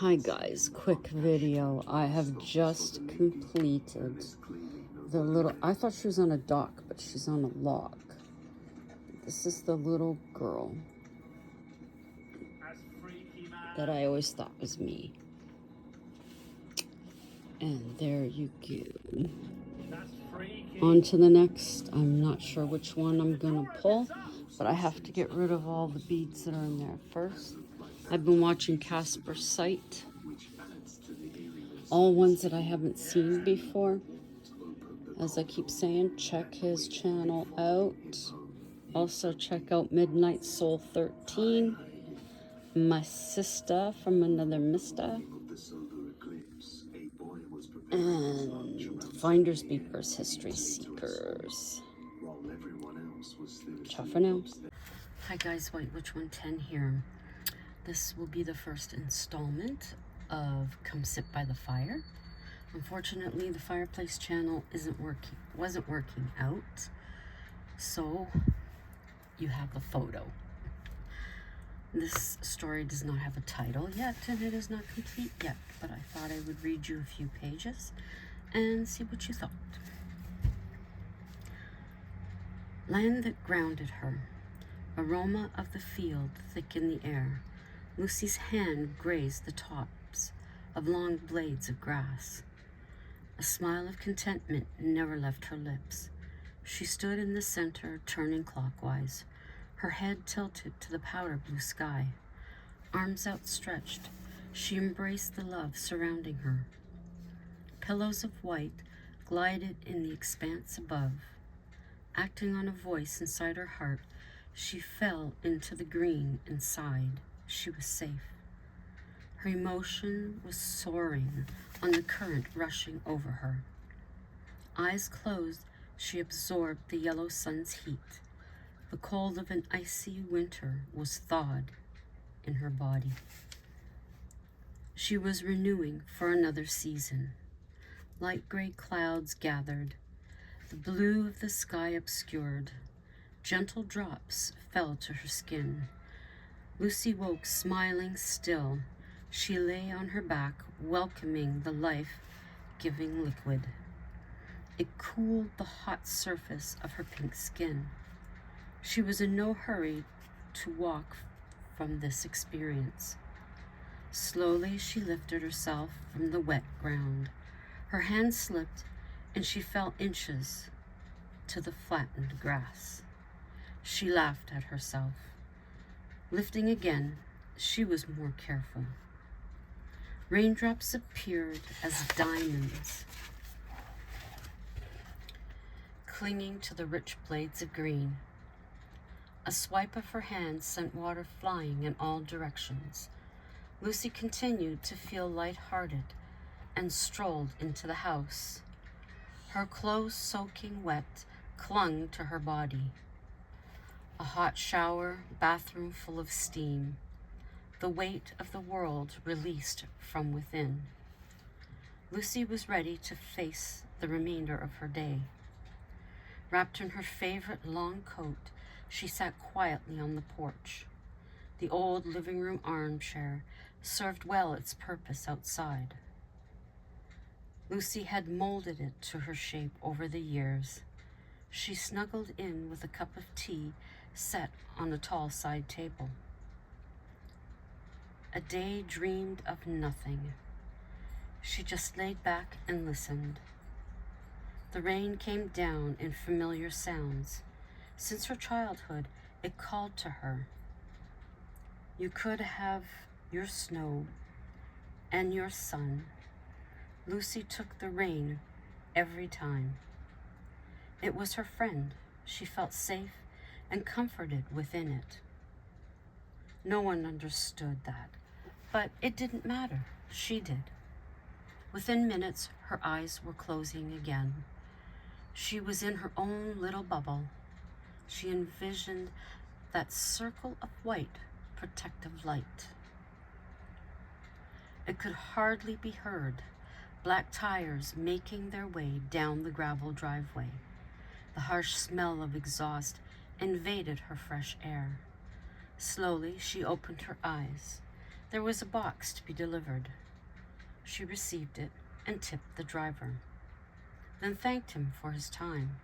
Hi guys, quick video. I have just completed the little, I thought she was on a dock, but she's on a log. This is the little girl that I always thought was me. And there you go. On to the next. I'm not sure which one I'm gonna pull, but I have to get rid of all the beads that are in there first. I've been watching Casper's site. All ones that I haven't seen before. As I keep saying, check his channel out. Also check out Midnight Soul 13. My sister from another mister. And Finders Beepers History Seekers. Ciao for now. Hi guys, wait, which one? 10 here. This will be the first installment of Come Sit by the Fire. Unfortunately, the fireplace channel wasn't working out, so you have the photo. This story does not have a title yet, and it is not complete yet, but I thought I would read you a few pages and see what you thought. Land that grounded her, aroma of the field thick in the air. Lucy's hand grazed the tops of long blades of grass. A smile of contentment never left her lips. She stood in the center, turning clockwise, her head tilted to the powder blue sky. Arms outstretched, she embraced the love surrounding her. Pillows of white glided in the expanse above. Acting on a voice inside her heart, she fell into the green and sighed. She was safe. Her emotion was soaring on the current rushing over her. Eyes closed, she absorbed the yellow sun's heat. The cold of an icy winter was thawed in her body. She was renewing for another season. Light gray clouds gathered, the blue of the sky obscured. Gentle drops fell to her skin. Lucy woke smiling still. She lay on her back, welcoming the life-giving liquid. It cooled the hot surface of her pink skin. She was in no hurry to walk from this experience. Slowly, she lifted herself from the wet ground. Her hand slipped, and she fell inches to the flattened grass. She laughed at herself. Lifting again, she was more careful. Raindrops appeared as diamonds, clinging to the rich blades of green. A swipe of her hand sent water flying in all directions. Lucy continued to feel light-hearted and strolled into the house. Her clothes soaking wet clung to her body. A hot shower, bathroom full of steam. The weight of the world released from within. Lucy was ready to face the remainder of her day. Wrapped in her favorite long coat, she sat quietly on the porch. The old living room armchair served well its purpose outside. Lucy had molded it to her shape over the years. She snuggled in with a cup of tea set on a tall side table. A day dreamed of nothing. She just laid back and listened. The rain came down in familiar sounds. Since her childhood, it called to her. You could have your snow and your sun. Lucy took the rain every time. It was her friend. She felt safe and comforted within it. No one understood that, but it didn't matter. She did. Within minutes, her eyes were closing again. She was in her own little bubble. She envisioned that circle of white, protective light. It could hardly be heard. Black tires making their way down the gravel driveway. The harsh smell of exhaust invaded her fresh air. Slowly, she opened her eyes. There was a box to be delivered. She received it and tipped the driver, then thanked him for his time.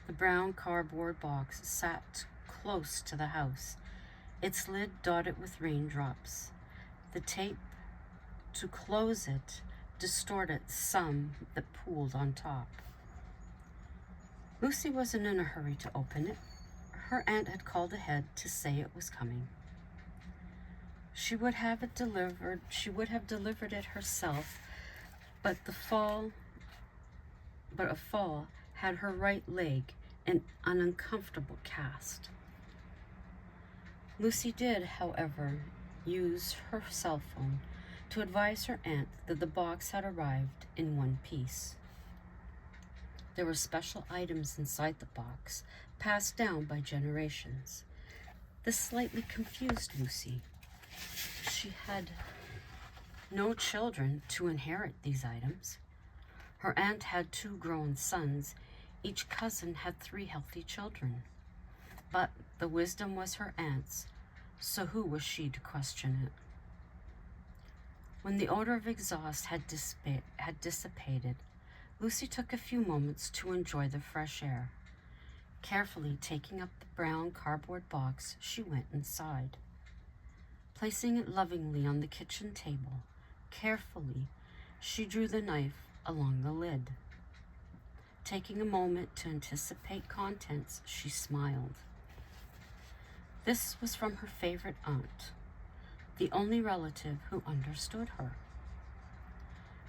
The brown cardboard box sat close to the house, its lid dotted with raindrops. The tape to close it distorted some that pooled on top. Lucy wasn't in a hurry to open it. Her aunt had called ahead to say it was coming. She would have delivered it herself, but a fall had her right leg in an uncomfortable cast. Lucy did, however, use her cell phone to advise her aunt that the box had arrived in one piece. There were special items inside the box, passed down by generations. This slightly confused Lucy. She had no children to inherit these items. Her aunt had 2 grown sons. Each cousin had 3 healthy children. But the wisdom was her aunt's, so who was she to question it? When the odor of exhaust had dissipated, Lucy took a few moments to enjoy the fresh air. Carefully taking up the brown cardboard box, she went inside. Placing it lovingly on the kitchen table, carefully, she drew the knife along the lid. Taking a moment to anticipate contents, she smiled. This was from her favorite aunt, the only relative who understood her.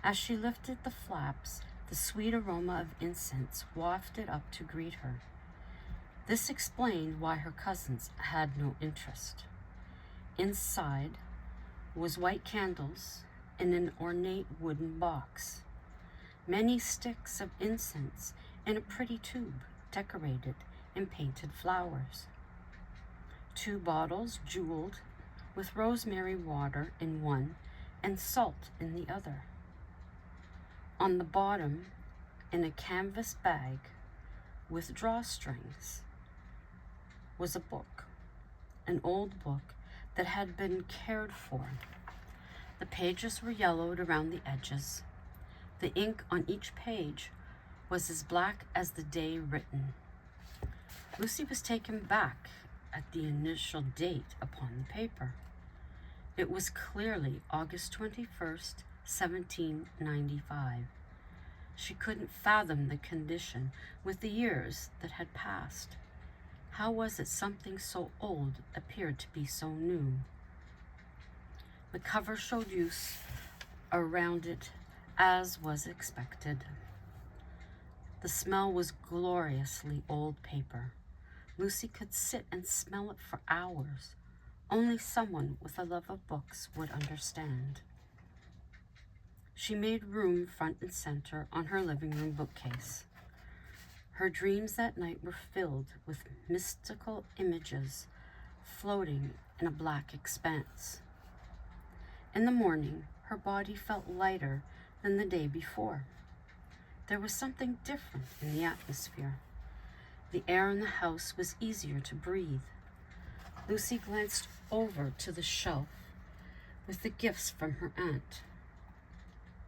As she lifted the flaps, the sweet aroma of incense wafted up to greet her. This explained why her cousins had no interest. Inside was white candles in an ornate wooden box, many sticks of incense in a pretty tube decorated in painted flowers, 2 bottles jeweled with rosemary water in one and salt in the other. On the bottom, in a canvas bag with drawstrings, was a book, an old book that had been cared for. The pages were yellowed around the edges. The ink on each page was as black as the day written. Lucy was taken back at the initial date upon the paper. It was clearly August 21st, 1795. She couldn't fathom the condition with the years that had passed. How was it something so old appeared to be so new? The cover showed use around it, as was expected. The smell was gloriously old paper. Lucy could sit and smell it for hours. Only someone with a love of books would understand. She made room front and center on her living room bookcase. Her dreams that night were filled with mystical images floating in a black expanse. In the morning, her body felt lighter than the day before. There was something different in the atmosphere. The air in the house was easier to breathe. Lucy glanced over to the shelf with the gifts from her aunt.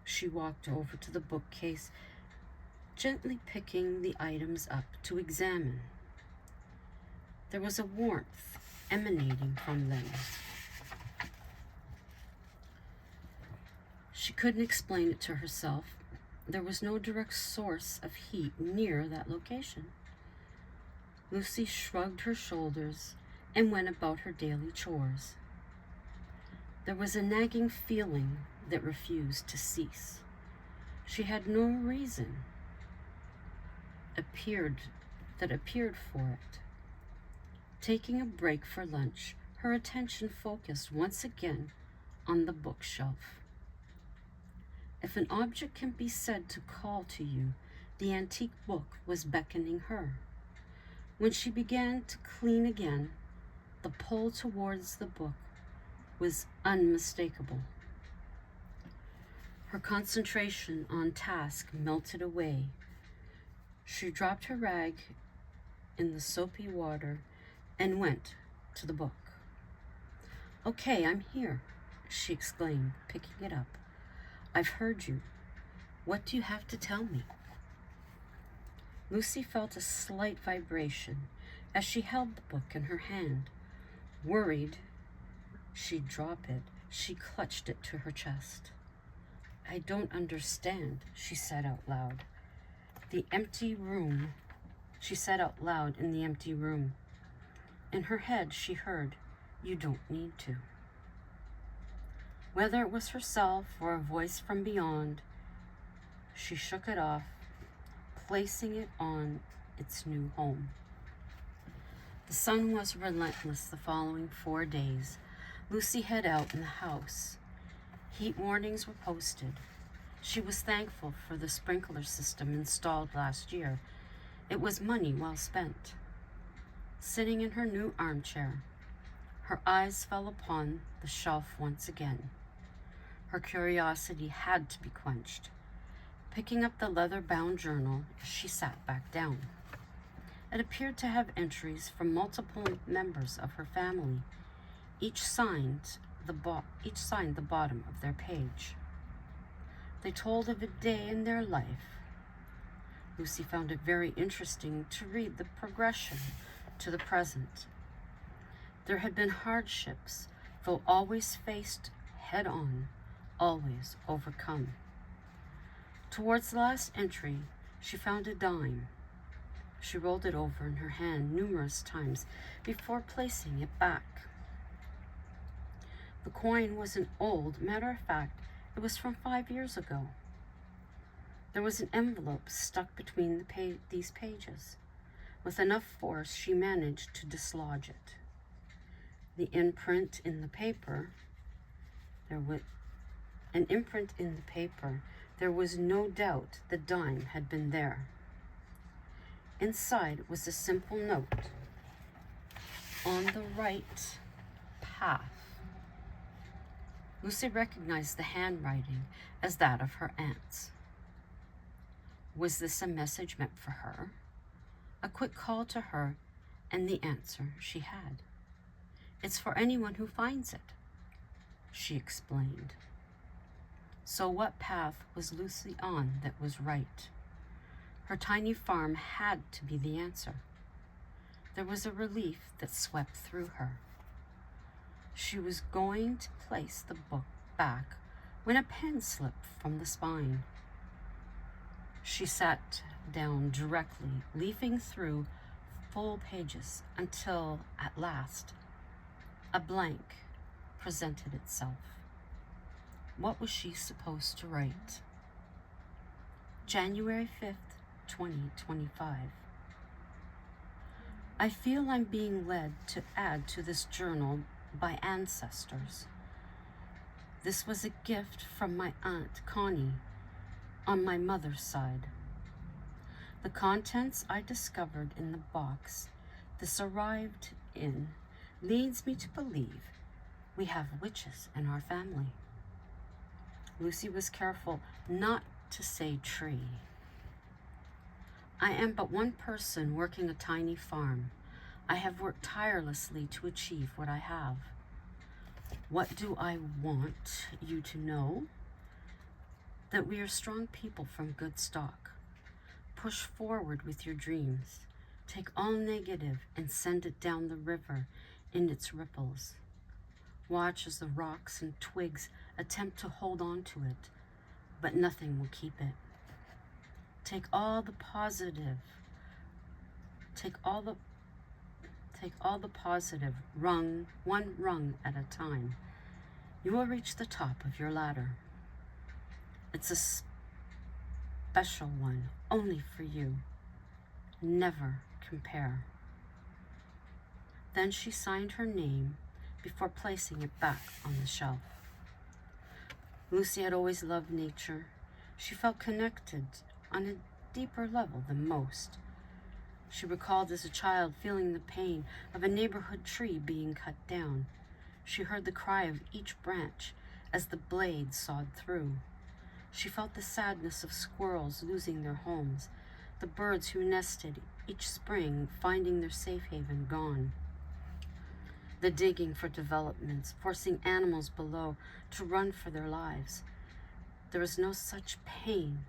She walked over to the bookcase, gently picking the items up to examine. There was a warmth emanating from them. She couldn't explain it to herself. There was no direct source of heat near that location. Lucy shrugged her shoulders and went about her daily chores. There was a nagging feeling that refused to cease. She had no reason that appeared for it. Taking a break for lunch, her attention focused once again on the bookshelf. If an object can be said to call to you, the antique book was beckoning her. When she began to clean again, the pull towards the book was unmistakable. Her concentration on task melted away. She dropped her rag in the soapy water and went to the book. Okay, I'm here, she exclaimed, picking it up. I've heard you. What do you have to tell me? Lucy felt a slight vibration as she held the book in her hand. Worried she'd drop it, she clutched it to her chest. I don't understand, she said out loud. She said out loud in the empty room. In her head, she heard, you don't need to. Whether it was herself or a voice from beyond, she shook it off, placing it on its new home. The sun was relentless the following 4 days. Lucy hid out in the house. Heat warnings were posted. She was thankful for the sprinkler system installed last year. It was money well spent. Sitting in her new armchair, her eyes fell upon the shelf once again. Her curiosity had to be quenched. Picking up the leather-bound journal, she sat back down. It appeared to have entries from multiple members of her family. Each signed the bottom of their page. They told of a day in their life. Lucy found it very interesting to read the progression to the present. There had been hardships, though always faced head-on, always overcome. Towards the last entry, she found a dime. She rolled it over in her hand numerous times before placing it back. The coin wasn't old. Matter of fact, it was from 5 years ago. There was an envelope stuck between these pages. With enough force, she managed to dislodge it. The imprint in the paper, there was no doubt the dime had been there. Inside was a simple note. On the right path. Lucy recognized the handwriting as that of her aunt's. Was this a message meant for her? A quick call to her, and the answer she had. It's for anyone who finds it, she explained. So what path was Lucy on that was right? Her tiny farm had to be the answer. There was a relief that swept through her. She was going to place the book back when a pen slipped from the spine. She sat down directly, leafing through full pages until, at last, a blank presented itself. What was she supposed to write? January 5th, 2025. I feel I'm being led to add to this journal by ancestors. This was a gift from my Aunt Connie on my mother's side. The contents I discovered in the box this arrived in leads me to believe we have witches in our family. Lucy was careful not to say tree. I am but one person working a tiny farm. I have worked tirelessly to achieve what I have. What do I want you to know? That we are strong people from good stock. Push forward with your dreams. Take all negative and send it down the river in its ripples. Watch as the rocks and twigs attempt to hold on to it, but nothing will keep it. Take all the positive, one rung at a time. You will reach the top of your ladder. It's a special one, only for you. Never compare. Then she signed her name before placing it back on the shelf. Lucy had always loved nature. She felt connected on a deeper level than most. She recalled as a child feeling the pain of a neighborhood tree being cut down. She heard the cry of each branch as the blade sawed through. She felt the sadness of squirrels losing their homes, the birds who nested each spring finding their safe haven gone. the digging for developments, forcing animals below to run for their lives. There was no such pain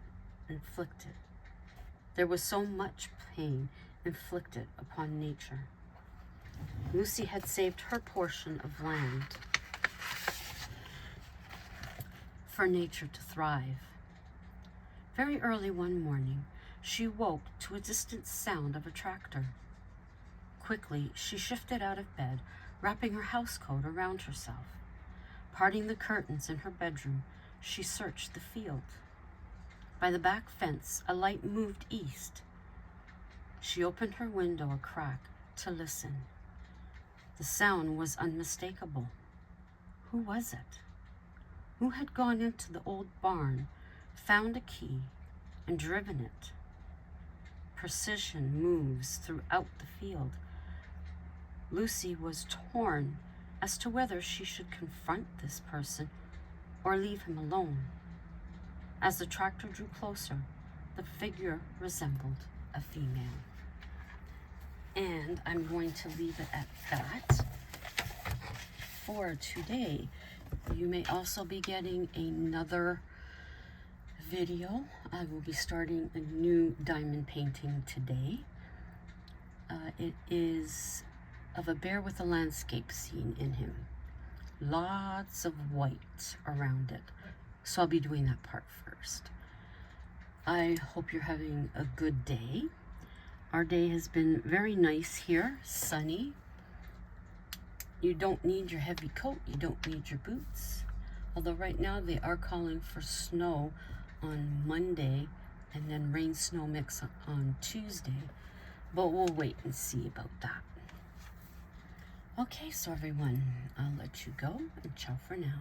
inflicted. There was so much pain inflicted upon nature. Lucy had saved her portion of land for nature to thrive. Very early one morning, she woke to a distant sound of a tractor. Quickly, she shifted out of bed, wrapping her housecoat around herself. Parting the curtains in her bedroom, she searched the field. By the back fence, a light moved east. She opened her window a crack to listen. The sound was unmistakable. Who was it? Who had gone into the old barn, found a key, and driven it? Precision moves throughout the field. Lucy was torn as to whether she should confront this person or leave him alone. As the tractor drew closer, the figure resembled a female. And I'm going to leave it at that for today. You may also be getting another video. I will be starting a new diamond painting today. It is of a bear with a landscape scene in him. Lots of white around it. So I'll be doing that part first. I hope you're having a good day. Our day has been very nice here, sunny. You don't need your heavy coat, you don't need your boots. Although right now they are calling for snow on Monday and then rain snow mix on Tuesday. But we'll wait and see about that. Okay, so everyone, I'll let you go and ciao for now.